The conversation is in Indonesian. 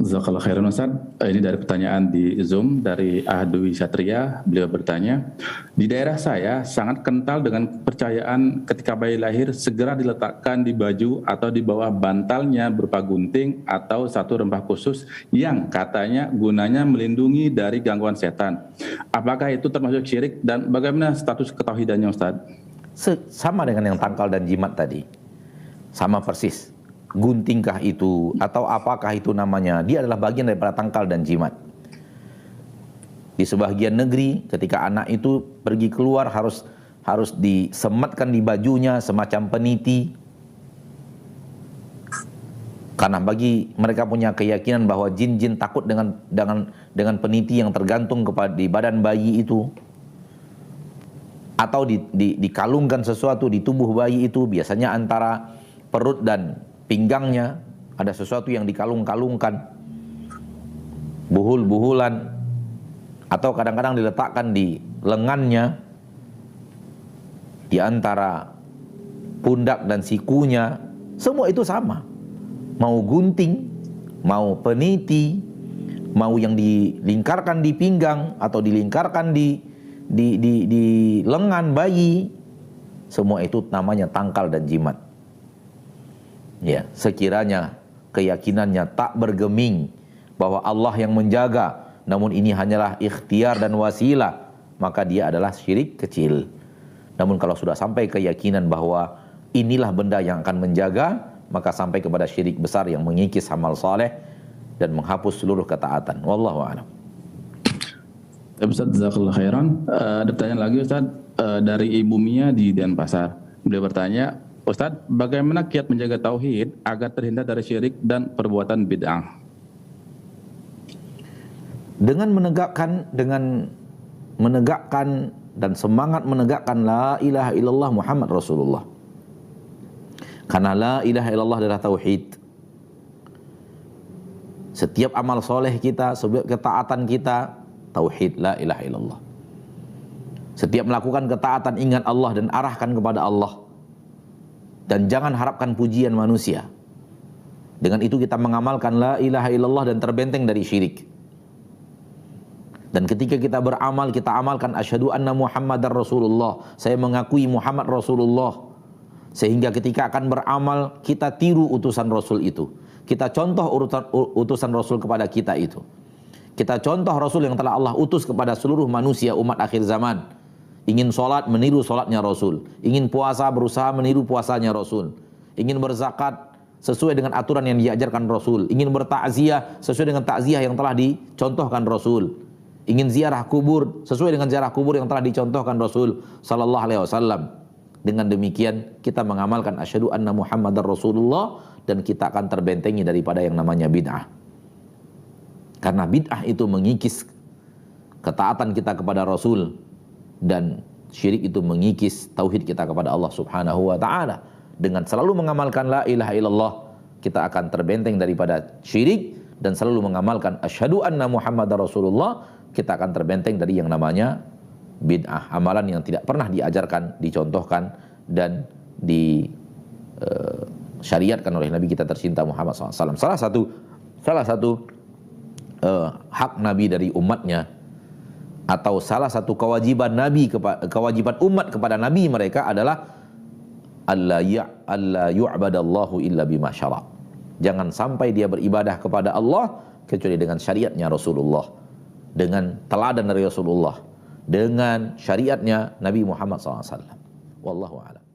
Jazakallah khairan Ustaz. Ini dari pertanyaan di Zoom dari Ahadwi Satria. Beliau bertanya, di daerah saya sangat kental dengan kepercayaan ketika bayi lahir segera diletakkan di baju atau di bawah bantalnya berupa gunting atau satu rempah khusus yang katanya gunanya melindungi dari gangguan setan. Apakah itu termasuk syirik dan bagaimana status ketauhidannya Ustaz? Sama dengan yang tangkal dan jimat tadi. Sama persis. Guntingkah itu atau apakah itu namanya, dia adalah bagian daripada tangkal dan jimat. Di sebagian negeri ketika anak itu pergi keluar harus disematkan di bajunya semacam peniti, karena bagi mereka punya keyakinan bahwa jin-jin takut dengan peniti yang tergantung di badan bayi itu, atau dikalungkan sesuatu di tubuh bayi itu, biasanya antara perut dan pinggangnya ada sesuatu yang dikalung-kalungkan, buhul-buhulan, atau kadang-kadang diletakkan di lengannya, di antara pundak dan sikunya. Semua itu sama, mau gunting, mau peniti, mau yang dilingkarkan di pinggang atau dilingkarkan di lengan bayi, semua itu namanya tangkal dan jimat. Ya, sekiranya keyakinannya tak bergeming bahwa Allah yang menjaga, namun ini hanyalah ikhtiar dan wasilah, maka dia adalah syirik kecil. Namun kalau sudah sampai keyakinan bahwa inilah benda yang akan menjaga, maka sampai kepada syirik besar yang mengikis amal saleh dan menghapus seluruh ketaatan. Wallahu a'lam. Ustaz, jazakallah khairan. Ada pertanyaan lagi Ustaz dari Ibu Mia di Denpasar. Beliau bertanya, Ustaz, bagaimana kiat menjaga tauhid agar terhindar dari syirik dan perbuatan bid'ah? Dengan menegakkan dan semangat menegakkan la ilaha illallah Muhammad Rasulullah. Karena la ilaha illallah adalah tauhid. Setiap amal soleh kita, setiap ketaatan kita, tauhid la ilaha illallah. Setiap melakukan ketaatan ingat Allah dan arahkan kepada Allah. Dan jangan harapkan pujian manusia. Dengan itu kita mengamalkan la ilaha illallah dan terbenteng dari syirik. Dan ketika kita beramal, kita amalkan asyhadu anna Muhammadar Rasulullah. Saya mengakui Muhammad Rasulullah. Sehingga ketika akan beramal, kita tiru utusan Rasul itu. Kita contoh utusan Rasul kepada kita itu. Kita contoh Rasul yang telah Allah utus kepada seluruh manusia umat akhir zaman. Ingin sholat, meniru sholatnya Rasul. Ingin puasa, berusaha meniru puasanya Rasul. Ingin berzakat, sesuai dengan aturan yang diajarkan Rasul. Ingin bertakziah, sesuai dengan takziah yang telah dicontohkan Rasul. Ingin ziarah kubur, sesuai dengan ziarah kubur yang telah dicontohkan Rasul sallallahu alaihi wasallam. Dengan demikian, kita mengamalkan asyhadu anna Muhammadar Rasulullah, dan kita akan terbentengi daripada yang namanya bid'ah. Karena bid'ah itu mengikis ketaatan kita kepada Rasul, dan syirik itu mengikis tauhid kita kepada Allah Subhanahu wa taala. Dengan selalu mengamalkan la ilaha illallah, kita akan terbenteng daripada syirik, dan selalu mengamalkan asyhadu anna Muhammadar Rasulullah, kita akan terbenteng dari yang namanya bid'ah, amalan yang tidak pernah diajarkan, dicontohkan dan disyariatkan oleh Nabi kita tercinta Muhammad SAW. Salah satu hak Nabi dari umatnya, atau salah satu kewajiban kewajiban umat kepada Nabi mereka adalah alla yu'badallahu illa bima syara'. Jangan sampai dia beribadah kepada Allah kecuali dengan syariatnya Rasulullah, dengan teladan dari Rasulullah, dengan syariatnya Nabi Muhammad SAW. Wallahu a'lam.